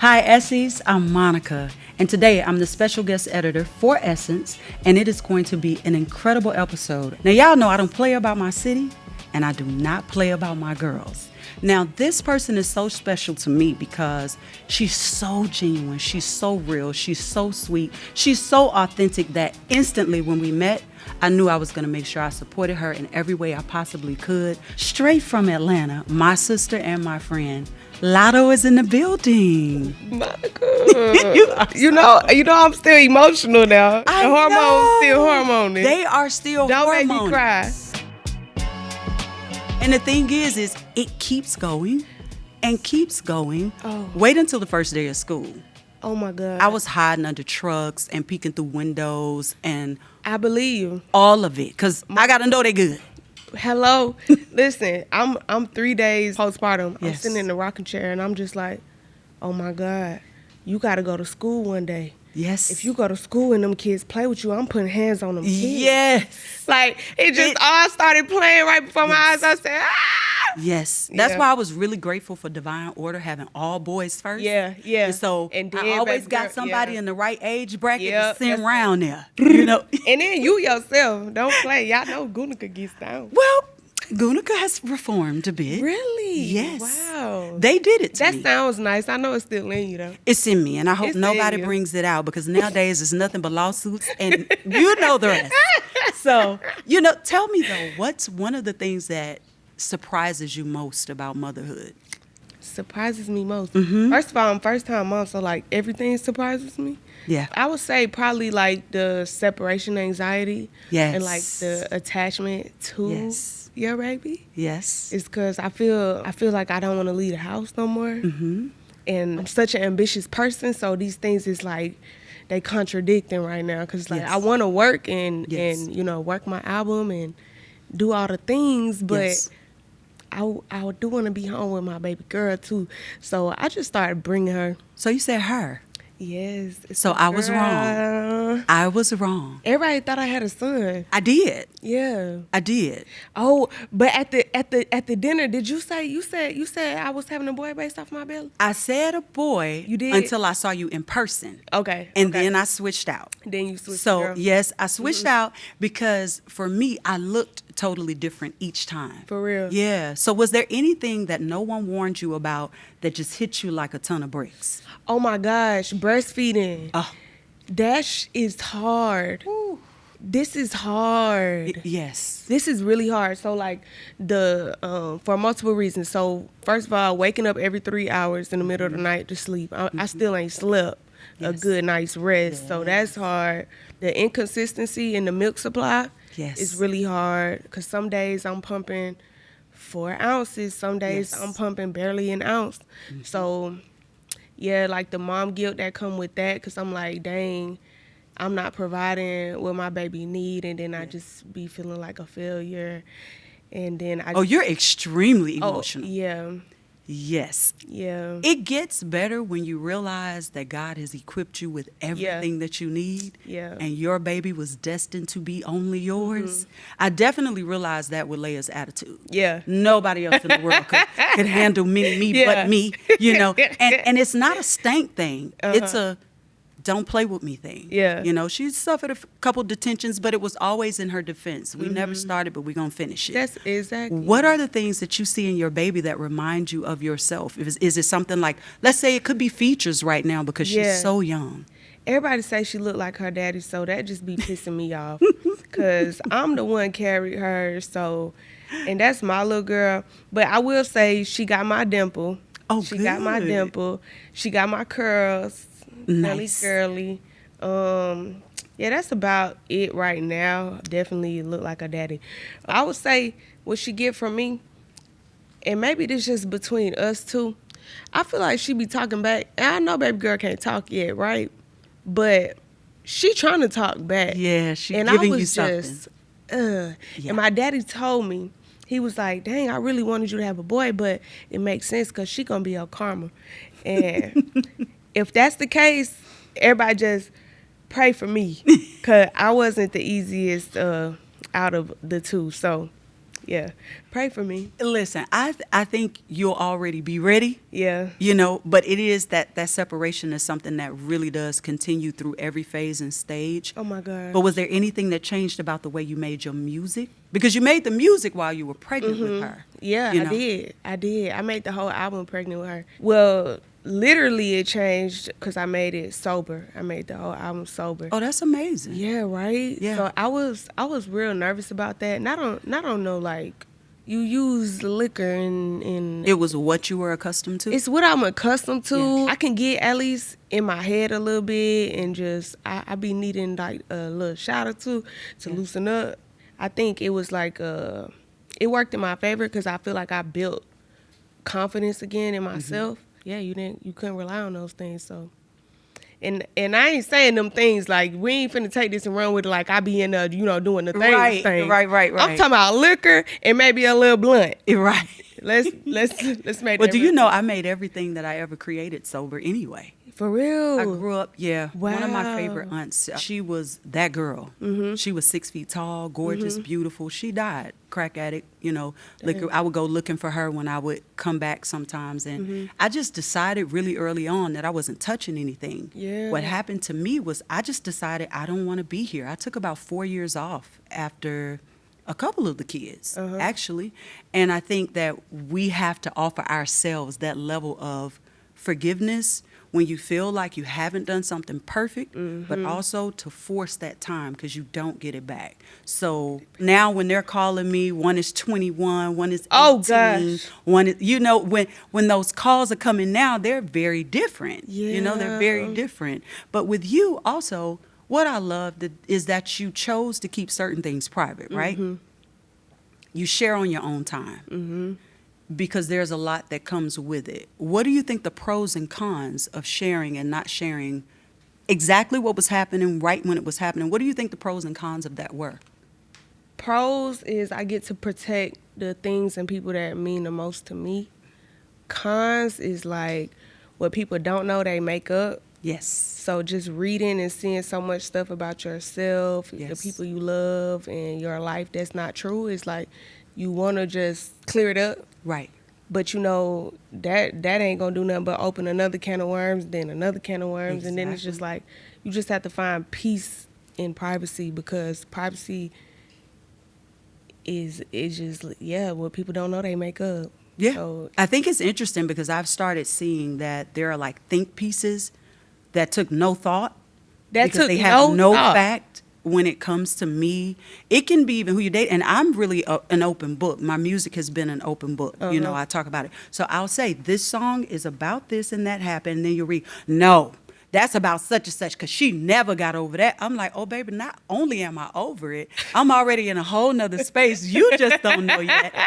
Hi Essies, I'm Monica, and today I'm the special guest editor for Essence, and it is going to be an incredible episode. Now y'all know I don't play about my city, and I do not play about my girls. Now this person is so special to me because she's so genuine, she's so real, she's so sweet, she's so authentic that instantly when we met, I knew I was going to make sure I supported her in every way I possibly could. Straight from Atlanta, my sister and my friend, Latto is in the building. Monica, you know, I'm still emotional now. The hormones still hormoning. They are still Don't hormoning. make me cry. And the thing is it keeps going and keeps going. Oh. Wait until the first day of school. Oh my God. I was hiding under trucks and peeking through windows and I believe you. all of it because I got to know they good. Hello. Listen, I'm 3 days postpartum. I'm Yes. sitting in the rocking chair and I'm just like, oh my God, you got to go to school one day. Yes. If you go to school and them kids play with you, I'm putting hands on them kids. Yes. Like, it just all started playing right before my eyes. I said, ah! Yes. That's Yeah. why I was really grateful for Divine Order having all boys first. Yeah, yeah. And so And then I always baby got girl, somebody yeah. in the right age bracket Yep, to send that's around there. You know? And then you yourself, don't play. Y'all know Gunica gets down. Well, Gunica has reformed a bit. Really? Yes. Wow. They did it to That me. sounds nice. I know it's still in you, though. It's in me, and I hope It's in nobody you. brings it out because nowadays it's nothing but lawsuits, and you know the rest. So, tell me though, what's one of the things that surprises you most about motherhood? Surprises me most. Mm-hmm. First of all, I'm first-time mom, so, like, everything surprises me. Yeah. I would say probably, like, the separation anxiety. Yes. And, like, the attachment to Yes. your baby. Yes. It's because I feel like I don't want to leave the house no more. Mm-hmm. And I'm such an ambitious person, so these things is like they contradicting right now. Cause like Yes. I want to work and Yes. work my album and do all the things, but Yes. I do want to be home with my baby girl too. So I just started bringing her. So you said her. Yes. it's So a I was wrong. girl. I was wrong. Everybody thought I had a son. I did. Yeah. I did. Oh, but at the dinner, did you say you said I was having a boy based off my belly? I said a boy You did? until I saw you in person. Okay. And okay. then I switched out. Then you switched. So, girl. yes, I switched out because for me, I looked totally different each time. For real. Yeah. So, was there anything that no one warned you about that just hit you like a ton of bricks? Oh my gosh, breastfeeding. Oh, That is hard. This is hard. yes. This is really hard. So like for multiple reasons. So first of all, waking up every 3 hours in the middle of the night to sleep. I still ain't slept a Yes. good night's rest. So that's hard. The inconsistency in the milk supply Yes. is really hard because some days I'm pumping 4 ounces. Some days Yes. I'm pumping barely an ounce. So yeah, like the mom guilt that come with that because I'm like, dang, I'm not providing what my baby need, and then I just be feeling like a failure, and then I. Oh, you're extremely Oh, emotional. yeah, Yes. yeah, It gets better when you realize that God has equipped you with everything that you need. Yeah. And your baby was destined to be only yours. I definitely realized that with Leia's attitude. yeah. Nobody else in the world could handle me Yeah. but me, And it's not a stank thing. It's a don't play with me thing. Yeah. She suffered a couple detentions, but it was always in her defense. We never started, but we're going to finish it. That's exactly. What are the things that you see in your baby that remind you of yourself? Is it something like, let's say it could be features right now because Yeah. she's so young. Everybody say she look like her daddy, so that just be pissing me off. Cause I'm the one carried her, so, and that's my little girl. But I will say she got my dimple. Oh, she got my good. dimple. She got my curls. Nice. Curly. Yeah, that's about it right now. Definitely look like a daddy. I would say what she get from me, and maybe this just between us two, I feel like she be talking back. And I know baby girl can't talk yet, right? But she trying to talk back. Yeah, she's and giving I was you something. just, Yeah. And my daddy told me, he was like, dang, I really wanted you to have a boy, but it makes sense because she going to be a karma. And if that's the case, everybody just pray for me because I wasn't the easiest out of the two. So Yeah. Pray for me. Listen, I think you'll already be ready. Yeah. But it is that separation is something that really does continue through every phase and stage. Oh my God. But was there anything that changed about the way you made your music? Because you made the music while you were pregnant with her. Yeah, you I know? did. I did. I made the whole album pregnant with her. Well, literally it changed because I made it sober. I made the whole album sober. Oh, that's amazing. Yeah, right? Yeah. So I was real nervous about that. And I don't know, like, you use liquor and It was what you were accustomed to? it's what I'm accustomed to. Yeah. I can get at least in my head a little bit and just I be needing like a little shot or two to loosen up. I think it was like it worked in my favor because I feel like I built confidence again in myself. Yeah, you couldn't rely on those things. So, and I ain't saying them things like we ain't finna take this and run with it like I be in there, doing the thing. Right. I'm talking about liquor and maybe a little blunt. Right. Let's make. Well, that do you real. know I made everything that I ever created sober anyway? For real? I grew up, one of my Wow. favorite aunts, she was that girl. She was 6 feet tall, gorgeous, beautiful. She died, crack addict, liquor. I would go looking for her when I would come back sometimes. And I just decided really early on that I wasn't touching anything. Yeah. What happened to me was I just decided I don't want to be here. I took about 4 years off after a couple of the kids, actually. And I think that we have to offer ourselves that level of forgiveness when you feel like you haven't done something perfect, but also to force that time because you don't get it back. So now when they're calling me, one is 21, one is 18, Oh, gosh. one is, when those calls are coming now, they're very different. They're very different. But with you also, what I love is that you chose to keep certain things private, right? You share on your own time. Because there's a lot that comes with it. What do you think the pros and cons of sharing and not sharing exactly what was happening right when it was happening? What do you think the pros and cons of that were? Pros is I get to protect the things and people that mean the most to me. Cons is like what people don't know they make up. Yes. So just reading and seeing so much stuff about yourself, the Yes. people you love, and your life that's not true, it's like you want to just clear it up. Right. But that ain't gonna do nothing but open another can of worms, then another can of worms, and then it's just like you just have to find peace in privacy because privacy is just what people don't know they make up. Yeah. So, I think it's interesting because I've started seeing that there are like think pieces that took no thought. that because took they have no thought. fact when it comes to me. It can be even who you date, and I'm really an open book. My music has been an open book. I talk about it. So I'll say this song is about this and that happened, and then you'll read, no, that's about such and such because she never got over that. I'm like, oh, baby, not only am I over it, I'm already in a whole nother space. You just don't know yet. So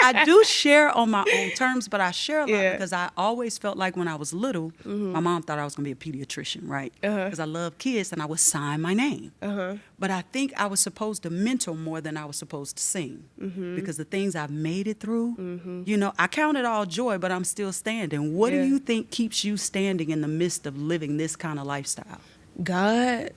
I do share on my own terms, but I share a lot because I always felt like when I was little, my mom thought I was going to be a pediatrician, right? Because I love kids and I would sign my name. But I think I was supposed to mentor more than I was supposed to sing because the things I've made it through, I count it all joy, but I'm still standing. What do you think keeps you standing in the midst of living this kind of lifestyle? God,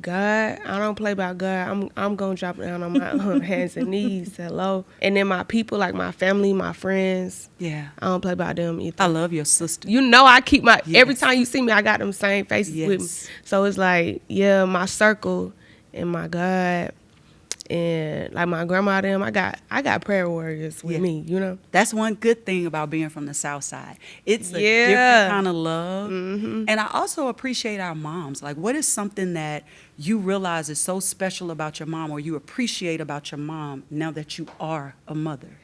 God, I don't play about God. I'm gonna drop down on my hands and knees. Hello, and then my people, like my family, my friends. Yeah, I don't play about them either. I love your sister. I keep my every time you see me, I got them same faces with me. Yes. So it's like, my circle and my God. And like my grandma, them, I got prayer warriors with me, That's one good thing about being from the South Side. It's a Yeah. different kind of love. And I also appreciate our moms. Like, what is something that you realize is so special about your mom or you appreciate about your mom now that you are a mother?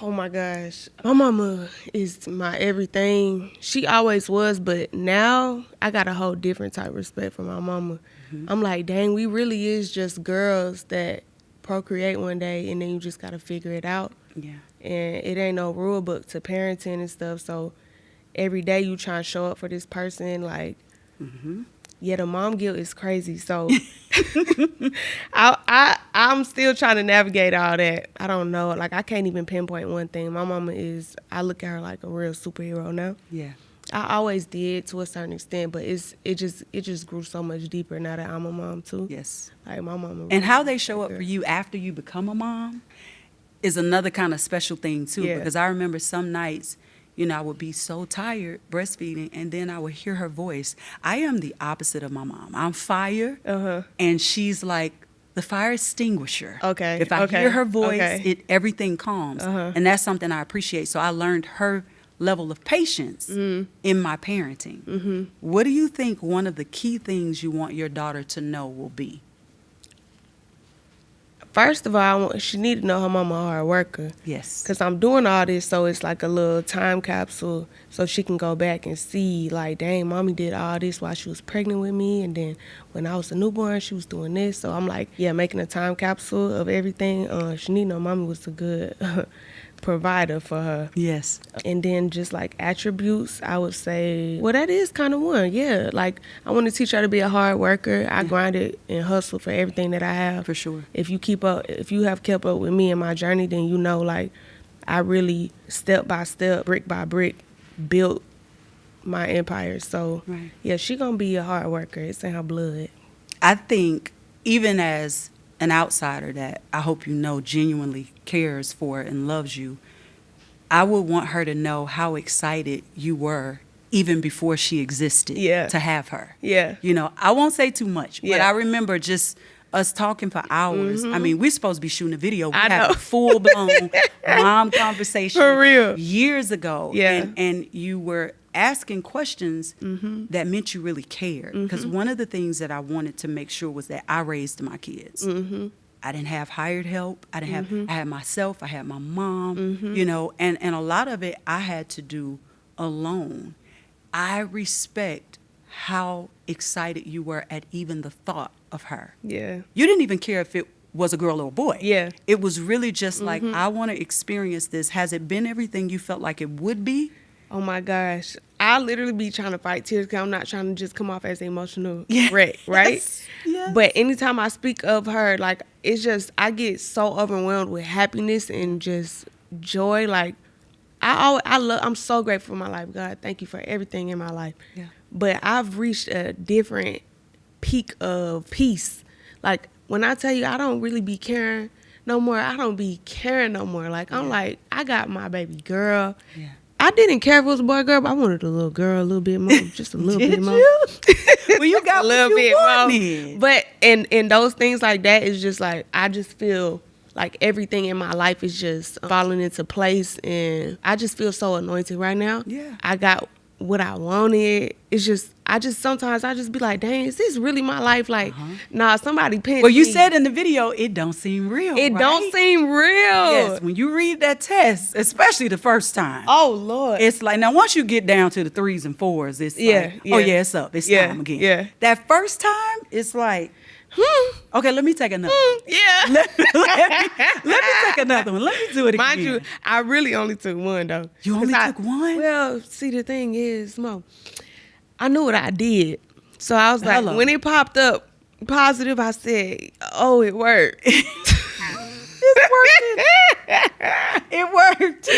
Oh my gosh. My mama is my everything. She always was, but now I got a whole different type of respect for my mama. I'm like, dang, we really is just girls that procreate one day and then you just gotta figure it out. Yeah. And it ain't no rule book to parenting and stuff. So every day you try to show up for this person, like, the mom guilt is crazy. So I'm still trying to navigate all that. I don't know. Like, I can't even pinpoint one thing. My mama I look at her like a real superhero now. Yeah. I always did to a certain extent, but it just grew so much deeper now that I'm a mom too. Yes. Like my mama. And how they show up for you after you become a mom, is another kind of special thing too, Yeah. because I remember some nights, you know, I would be so tired breastfeeding, and then I would hear her voice. I am the opposite of my mom. I'm fire, and she's like the fire extinguisher. Okay, If I okay, hear her voice, okay. everything calms, and that's something I appreciate. So I learned her level of patience in my parenting. What do you think one of the key things you want your daughter to know will be? First of all, she need to know her mama a hard worker. Yes. Because I'm doing all this, so it's like a little time capsule so she can go back and see, like, dang, mommy did all this while she was pregnant with me, and then when I was a newborn, she was doing this. So I'm like, yeah, making a time capsule of everything. She need to know mommy was a good provider for her. Yes. And then just like attributes, I would say, well, that is kind of one. Yeah, like I want to teach her to be a hard worker. I grinded and hustled for everything that I have. For sure. If you have kept up with me in my journey, then you know, like, I really step by step, brick by brick, built my empire. So Right. yeah, she gonna be a hard worker. It's in her blood. I think even as an outsider that I hope you know genuinely cares for and loves you, I would want her to know how excited you were even before she existed to have her. Yeah. You know, I won't say too much, but Yeah. I remember just us talking for hours. I mean, we're supposed to be shooting a video. We I had know. a full-blown mom conversation For real. years ago. Yeah. And you were asking questions that meant you really cared. Because one of the things that I wanted to make sure was that I raised my kids. I didn't have hired help. I didn't have. I had myself. I had my mom. You know, and a lot of it I had to do alone. I respect how excited you were at even the thought of her. Yeah. You didn't even care if it was a girl or a boy. Yeah. It was really just like, I want to experience this. Has it been everything you felt like it would be? Oh my gosh. I literally be trying to fight tears because I'm not trying to just come off as an emotional Yes. wreck, right? Yes. But anytime I speak of her, like, it's just, I get so overwhelmed with happiness and just joy. Like, I'm so grateful for my life. God, thank you for everything in my life. Yeah. But I've reached a different peak of peace. Like, when I tell you I don't really be caring no more, I don't be caring no more. Like, I'm like, I got my baby girl. Yeah. I didn't care if it was a boy or girl, but I wanted a little girl a little bit more, just a little Did bit more. you? Well, you got A little what you bit wanted. more. But and those things like that is just like, I just feel like everything in my life is just falling into place, and I just feel so anointed right now. Yeah. I got what I wanted. It's just, sometimes I just be like, dang, is this really my life? Like, nah, somebody pinned Well, you me. said in the video, it don't seem real. It right? don't seem real. Yes, when you read that test, especially the first time. Oh, Lord. It's like, now once you get down to the 3s and 4s, it's like, oh yeah, it's up. It's time again. Yeah. That first time, it's like, okay, let me take another one. Yeah. Let me take another one. Let me do it again. Mind you, I really only took one, though. You only 'Cause took one? Well, see, the thing is, Mo, I knew what I did. So I was like, Hello. when it popped up positive, I said, oh, it worked. It worked.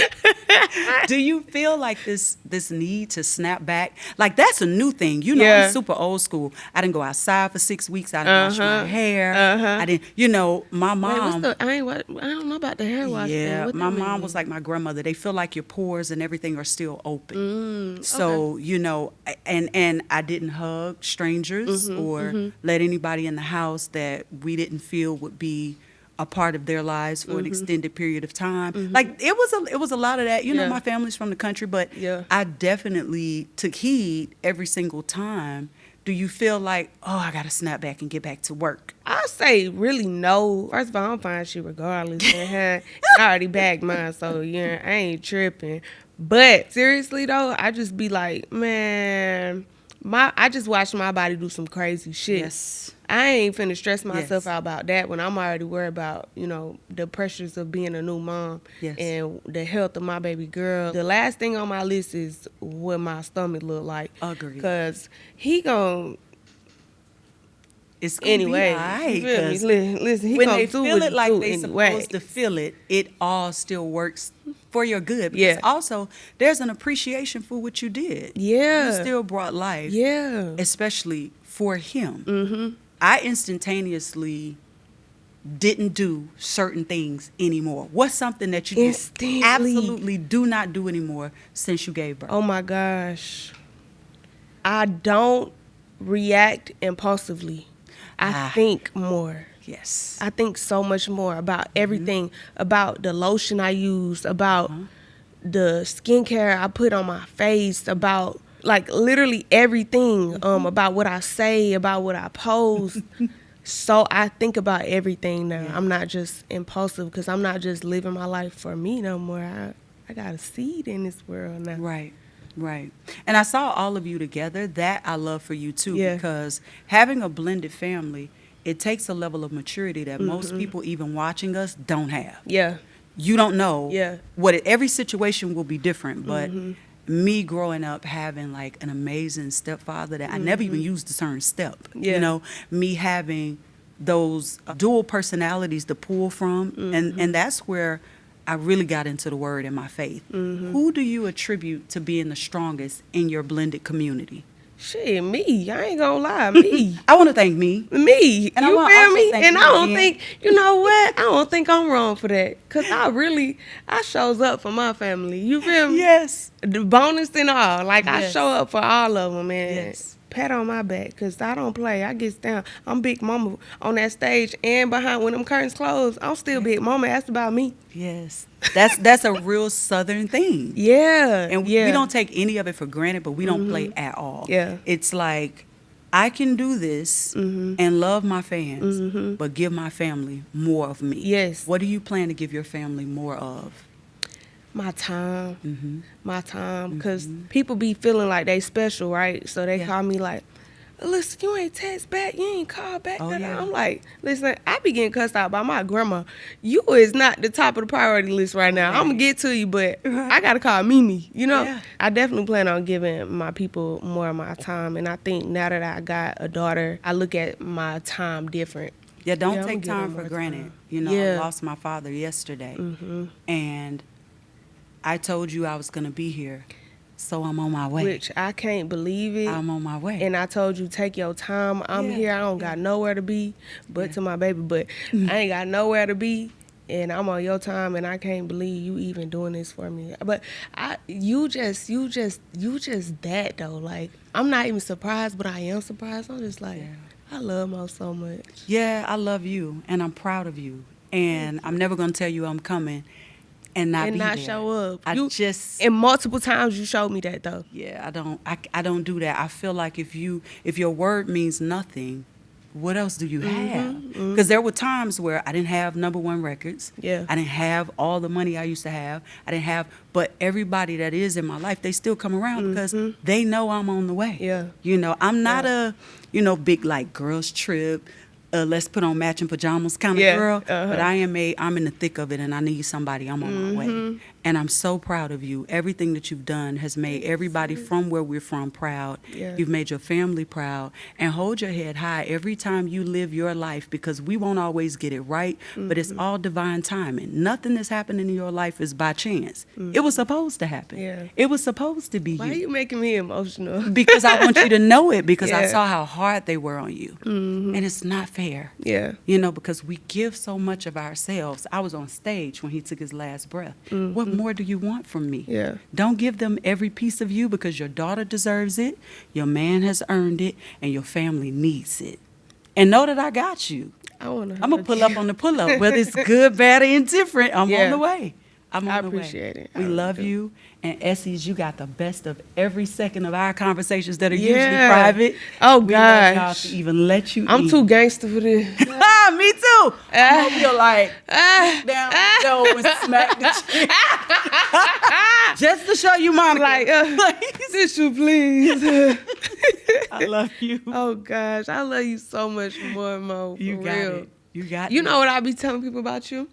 Do you feel like this need to snap back? Like, that's a new thing. You know, Yeah. I'm super old school. I didn't go outside for 6 weeks. I didn't wash my hair. I didn't, you know, my Wait, mom. I don't know about the hair wash thing. Yeah, What my that mom mean? was like my grandmother. They feel like your pores and everything are still open. So, you know, and I didn't hug strangers or let anybody in the house that we didn't feel would be a part of their lives for an extended period of time. Like, it was a lot of that. You know, Yeah. my family's from the country, but Yeah. I definitely took heed every single time. Do you feel like, oh, I got to snap back and get back to work? I say really no. First of all, I'm fine shit regardless. I already bagged mine, so yeah, I ain't tripping. But seriously though, I just be like, man, I just watched my body do some crazy shit. Yes. I ain't finna stress myself Yes. out about that when I'm already worried about, you know, the pressures of being a new mom Yes. and the health of my baby girl. The last thing on my list is what my stomach look like. Agreed. Cause he gon' It's gonna anyway. be all right, You feel me? 'cause Listen, he when gonna they do feel what it he like do they anyway. supposed to feel it, it all still works for your good. Because Yeah. also, there's an appreciation for what you did. Yeah. You still brought life, Yeah. especially for him. I instantaneously didn't do certain things anymore? What's something that you Instantly. absolutely do not do anymore since you gave birth? Oh my gosh. I don't react impulsively. I think more. Yes. I think so much more about everything, about the lotion I use, about the skincare I put on my face, about like literally everything, about what I say, about what I post. So I think about everything now. Yeah. I'm not just impulsive because I'm not just living my life for me no more. I got a seed in this world now. Right. Right. And I saw all of you together. That I love for you too, Yeah. because having a blended family, it takes a level of maturity that most people even watching us don't have. Yeah. You don't know Yeah. every situation will be different, but me growing up having like an amazing stepfather that I never even used the term step, Yeah. me having those dual personalities to pull from, and that's where I really got into the word and my faith. Who do you attribute to being the strongest in your blended community? Shit, me. I ain't gonna lie, me. I want to thank me. Me. And I You wanna feel also me? thank And you I don't again. think, you know what? I don't think I'm wrong for that. Because I shows up for my family. You feel me? Yes. The bonus and all. Like, I Yes. show up for all of them, man. Yes. Pat on my back, because I don't play. I get down. I'm Big Mama on that stage and behind when them curtains close. I'm still Big Mama. That's about me. Yes. That's a real Southern thing. Yeah. And yeah. we don't take any of it for granted, but we don't play at all. Yeah. It's like, I can do this and love my fans, but give my family more of me. Yes. What do you plan to give your family more of? My time. My time. Because people be feeling like they special, right? So they call me like, listen, you ain't text back. You ain't call back. Oh, yeah. I'm like, listen, I be getting cussed out by my grandma. You is not the top of the priority list right now. I'm going to get to you, but I got to call Mimi, you know? Yeah. I definitely plan on giving my people more of my time. And I think now that I got a daughter, I look at my time different. Yeah, don't I'ma take give them time for more granted. time. You know, Yeah. I lost my father yesterday, and I told you I was going to be here, so I'm on my way. Which I can't believe it. I'm on my way. And I told you, take your time. I'm Yeah, here. I don't got nowhere to be but to my baby. But I ain't got nowhere to be, and I'm on your time, and I can't believe you even doing this for me. But you just that, though. Like, I'm not even surprised, but I am surprised. I'm just like, I love Mo so much. Yeah, I love you, and I'm proud of you. And I'm never going to tell you I'm coming and not be there. Show up. And multiple times you showed me that, though. Yeah, I don't do that. I feel like if your word means nothing, what else do you have? Because there were times where I didn't have #1 records. Yeah. I didn't have all the money I used to have. But everybody that is in my life, they still come around because they know I'm on the way. Yeah. You know, I'm not a, big like girls trip. Let's put on matching pajamas kind of girl. But I'm in the thick of it, and I need somebody. I'm on my way. And I'm so proud of you. Everything that you've done has made everybody from where we're from proud. Yeah. You've made your family proud. And hold your head high every time you live your life, because we won't always get it right, but it's all divine timing. Nothing that's happening in your life is by chance. It was supposed to happen. Yeah. It was supposed to be Why you. are you making me emotional? Because I want you to know it, because I Yeah. saw how hard they were on you. And it's not fair. Yeah. Because we give so much of ourselves. I was on stage when he took his last breath. What more do you want from me? Yeah. Don't give them every piece of you, because your daughter deserves it, your man has earned it, and your family needs it. And know that I got you. I'm I'm going to pull up on the pull up. Whether it's good, bad, or indifferent, I'm Yeah. on the way. I'm I on the way. appreciate it. I We really love do. you. And Essie's, you got the best of every second of our conversations that are usually Yeah. private. Oh, We love y'all gosh. to even let you I'm eat. too gangster for this. Me too. I'm gonna feel like down go and smack the chick. Just to show you, Monica. Like, tissue, please. I love you. Oh, gosh. I love you so much more, Mo. For You got real. it. You got You it. know what I be telling people about you?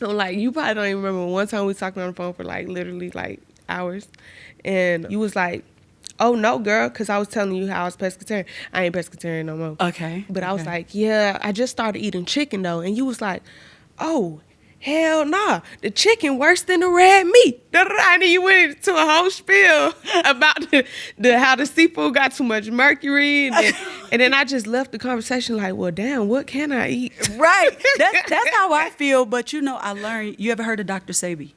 I'm like, you probably don't even remember one time we was talking on the phone for like literally like hours. And you was like, oh no, girl, because I was telling you how I was pescatarian. I ain't pescatarian no more. Okay. But I was like, yeah, I just started eating chicken though. And you was like, oh, hell nah. The chicken worse than the red meat. And then you went into a whole spiel about the how the seafood got too much mercury. And then And then I just left the conversation like, well, damn, what can I eat? Right. That's how I feel. But I learned. You ever heard of Dr. Sabi?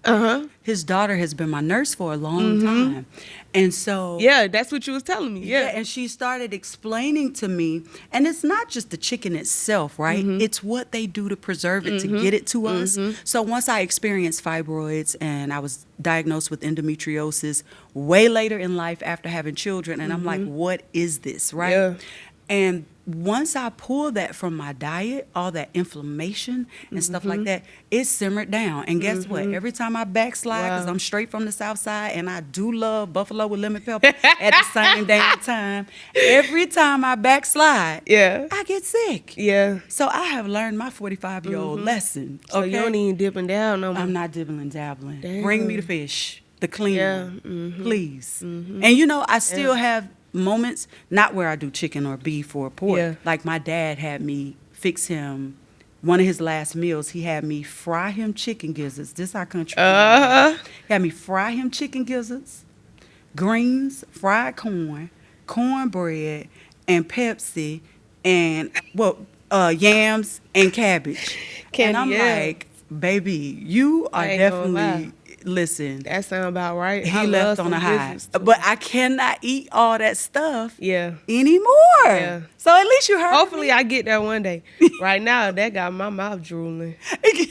His daughter has been my nurse for a long time, and so yeah, that's what you was telling me. Yeah, and she started explaining to me, and it's not just the chicken itself, right? It's what they do to preserve it to get it to us. So once I experienced fibroids and I was diagnosed with endometriosis way later in life after having children, and I'm like, what is this, right? Yeah. And once I pulled that from my diet, all that inflammation and stuff like that, it simmered down. And guess what? Every time I backslide, because I'm straight from the South Side, and I do love buffalo with lemon pepper at the same damn time, every time I backslide, I get sick. Yeah. So I have learned my 45-year-old lesson. So you don't even dipping down no more. I'm not dibbling dabbling. Damn. Bring me the fish, the clean one, please. And I still have moments, not where I do chicken or beef or pork. Yeah. Like my dad had me fix him, one of his last meals, he had me fry him chicken gizzards. This our country. He had me fry him chicken gizzards, greens, fried corn, cornbread, and Pepsi, and yams and cabbage. And I'm like, baby, you are definitely... Listen, that sound about right. He left on a high, but I cannot eat all that stuff anymore. Yeah. So at least you heard. Hopefully, me. I get there one day. Right now, that got my mouth drooling. Wait,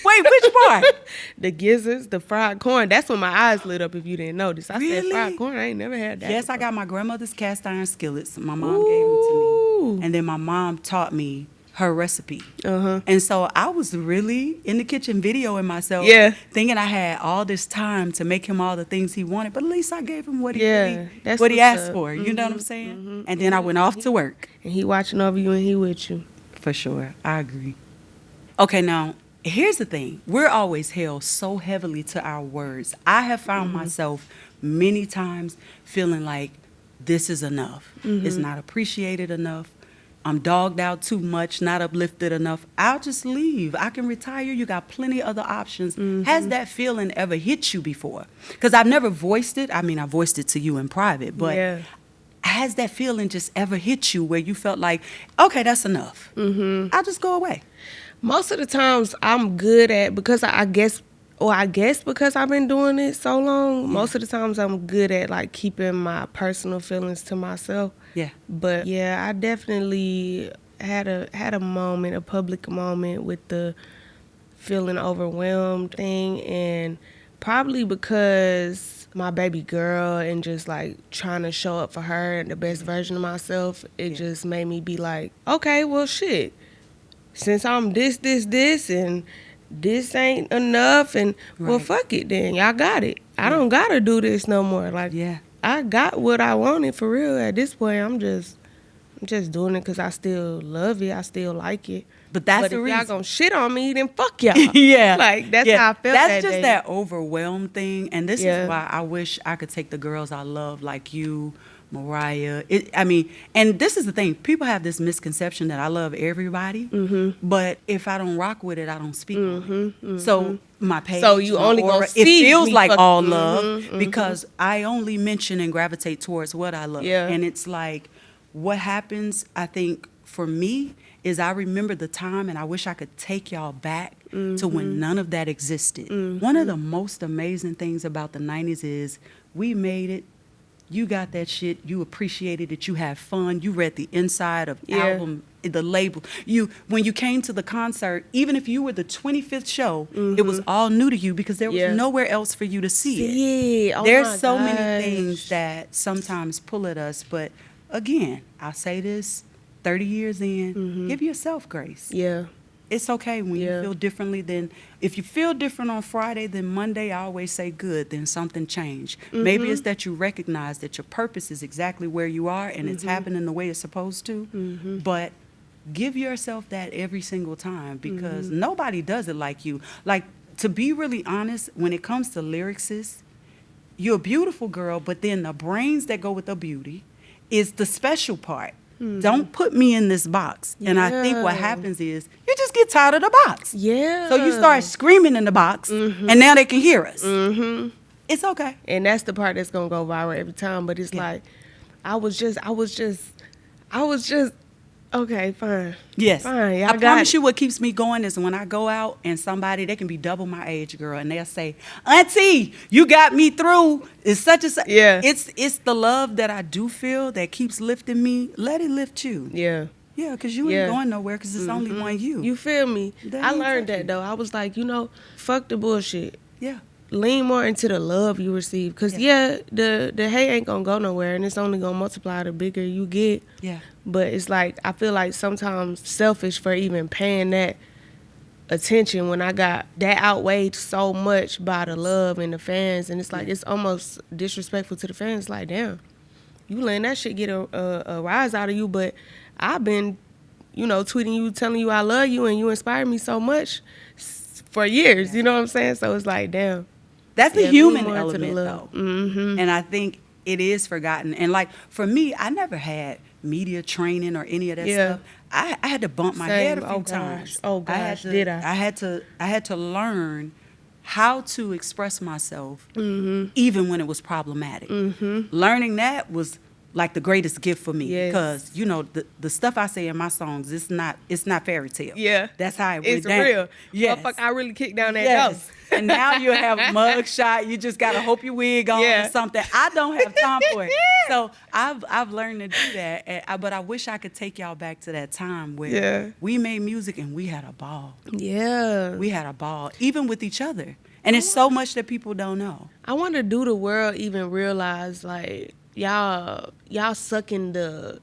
which part? The gizzards, the fried corn. That's when my eyes lit up. If you didn't notice, I said fried corn. I ain't never had that. Yes, before. I got my grandmother's cast iron skillets. My mom gave them to me, and then my mom taught me her recipe. And so I was really in the kitchen videoing myself, thinking I had all this time to make him all the things he wanted, but at least I gave him what he asked for. You know what I'm saying? And then I went off to work. And he watching over you and he with you. For sure. I agree. Okay, now, here's the thing. We're always held so heavily to our words. I have found myself many times feeling like this is enough. It's not appreciated enough. I'm dogged out too much, not uplifted enough. I'll just leave. I can retire. You got plenty of other options. Has that feeling ever hit you before? Because I've never voiced it. I mean, I voiced it to you in private, but has that feeling just ever hit you where you felt like, okay, that's enough. I'll just go away? Most of the times I'm good at, because I guess because I've been doing it so long, most of the times I'm good at like keeping my personal feelings to myself. Yeah. But yeah, I definitely had a moment, a public moment with the feeling overwhelmed thing, and probably because my baby girl and just like trying to show up for her and the best version of myself, it just made me be like, okay, well shit. Since I'm this and this ain't enough, and well, fuck it then. Y'all got it. I don't gotta do this no more. Like, I got what I wanted for real. At this point, I'm just doing it because I still love it. I still like it. But that's the reason. If y'all gonna shit on me, then fuck y'all. Like, that's how I felt That's that just day. that overwhelmed thing. And this is why I wish I could take the girls I love, like you, Mariah. And this is the thing. People have this misconception that I love everybody, but if I don't rock with it, I don't speak on it. So my page, so you only aura, gonna see it feels me like all love because I only mention and gravitate towards what I love. And it's like what happens, I think, for me is I remember the time, and I wish I could take y'all back to when none of that existed. One of the most amazing things about the 90s is we made it. You got that shit. You appreciated it. You had fun. You read the inside of album, the label. When you came to the concert, even if you were the 25th show, it was all new to you because there was nowhere else for you to see it. Oh, there's so many things that sometimes pull at us. But again, I'll say this, 30 years in, give yourself grace. It's okay when you feel differently than, if you feel different on Friday than Monday, I always say good, then something changed. Maybe it's that you recognize that your purpose is exactly where you are and it's happening the way it's supposed to. But give yourself that every single time because nobody does it like you. Like, to be really honest, when it comes to lyricists, you're a beautiful girl, but then the brains that go with the beauty is the special part. Don't put me in this box. And I think what happens is you just get tired of the box. So you start screaming in the box, and now they can hear us. It's okay. And that's the part that's gonna go viral every time. But it's like, I was just I was just, okay, fine. Yes. Fine, y'all I got promise it. you what keeps me going is when I go out and somebody, they can be double my age, girl, and they'll say, Auntie, you got me through. It's such a such. Yeah. It's the love that I do feel that keeps lifting me. Let it lift you. Yeah. Yeah, because you Yeah. ain't going nowhere because it's only one you. You feel me? That I ain't learned touching. that, though. I was like, fuck the bullshit. Yeah. Lean more into the love you receive. Because, the hate ain't going to go nowhere, and it's only going to multiply the bigger you get. Yeah. But it's like, I feel like sometimes selfish for even paying that attention when I got that outweighed so much by the love and the fans. And it's like, it's almost disrespectful to the fans. Like, damn, you letting that shit get a rise out of you. But I've been, tweeting you, telling you I love you, and you inspire me so much for years. You know what I'm saying? So it's like, damn. That's the Yeah, human lean more into the element, love. though. And I think it is forgotten. And, like, for me, I never had media training or any of that stuff. I had to bump my head a few times. Oh, gosh, did I? I had to learn how to express myself even when it was problematic. Learning that was like the greatest gift for me because the stuff I say in my songs, it's not fairy tale. Yeah, that's how it went it's down. real. Yes. Motherfucker, I really kicked down that door. And now you have a mug shot. You just gotta hope your wig on or something. I don't have time for it. So I've learned to do that. But I wish I could take y'all back to that time where we made music and we had a ball. Yeah, we had a ball, even with each other. And it's so much that people don't know. I want to do the world even realize like y'all sucking the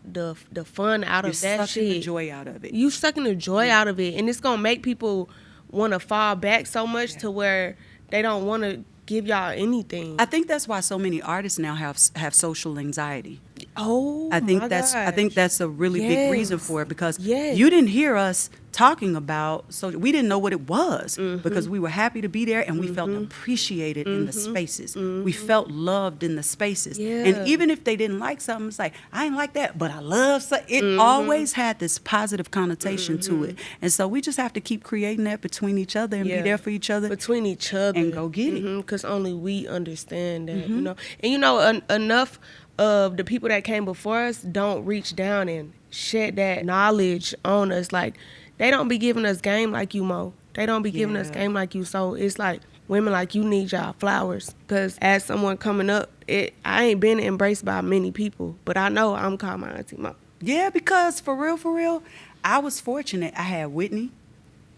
fun out of that shit. You're sucking the joy out of it. You sucking the joy out of it, and it's gonna make people want to fall back so much to where they don't want to give y'all anything. I think that's why so many artists now have social anxiety. Oh, I think that's a really big reason for it because you didn't hear us talking about, so we didn't know what it was because we were happy to be there and we felt appreciated in the spaces. We felt loved in the spaces. And even if they didn't like something, it's like, I ain't like that, but I love it. Always had this positive connotation to it. And so we just have to keep creating that between each other and be there for each other. Between each other. And go get it. Because only we understand that, And enough of the people that came before us don't reach down and shed that knowledge on us. Like, they don't be giving us game like you, Mo. They don't be giving us game like you. So it's like, women like you need y'all flowers. Because as someone coming up, I ain't been embraced by many people, but I know I'm called my Auntie Mo. Yeah, because for real, I was fortunate. I had Whitney.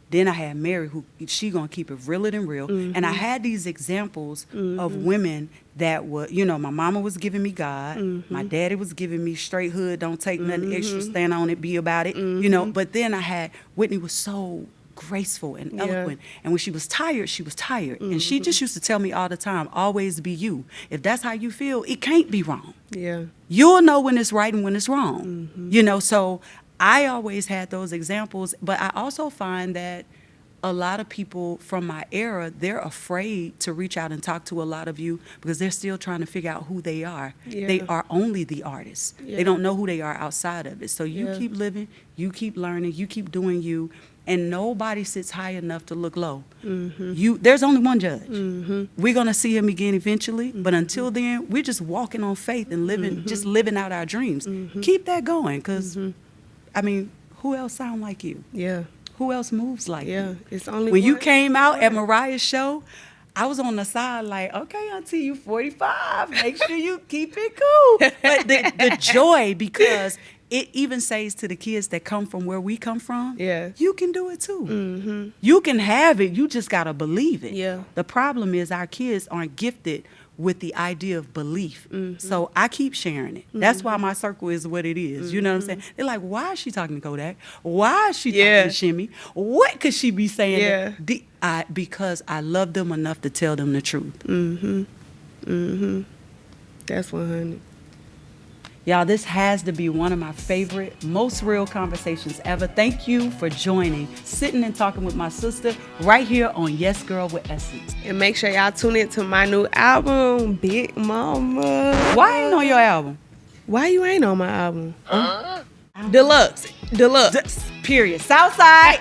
Then I had Mary, who she gonna keep it realer than real. And I had these examples of women that were, my mama was giving me God. My daddy was giving me straight hood, don't take nothing extra, stand on it, be about it. But then I had, Whitney was so graceful and eloquent. And when she was tired, she was tired. And she just used to tell me all the time, always be you. If that's how you feel, it can't be wrong. Yeah. You'll know when it's right and when it's wrong. So I always had those examples, but I also find that a lot of people from my era, they're afraid to reach out and talk to a lot of you because they're still trying to figure out who they are. They are only the artists. They don't know who they are outside of it. So you keep living, you keep learning, you keep doing you, and nobody sits high enough to look low. There's only one judge. We're going to see him again eventually, but until then, we're just walking on faith and living, just living out our dreams. Keep that going because who else sound like you? Yeah. Who else moves like you? It's only when one. You came out at Mariah's show, I was on the side like, okay, Auntie, you 45. Make sure you keep it cool. But the joy, because it even says to the kids that come from where we come from, you can do it too. You can have it. You just got to believe it. Yeah. The problem is our kids aren't gifted with the idea of belief. So I keep sharing it. That's why my circle is what it is. You know what I'm saying? They're like, why is she talking to Kodak? Why is she talking to Shimmy? What could she be saying? Because I love them enough to tell them the truth. That's 100. Y'all, this has to be one of my favorite, most real conversations ever. Thank you for joining, sitting and talking with my sister right here on Yes Girl with Essence. And make sure y'all tune in to my new album, Big Mama. Why ain't on your album? Why you ain't on my album? Deluxe. Period. Southside.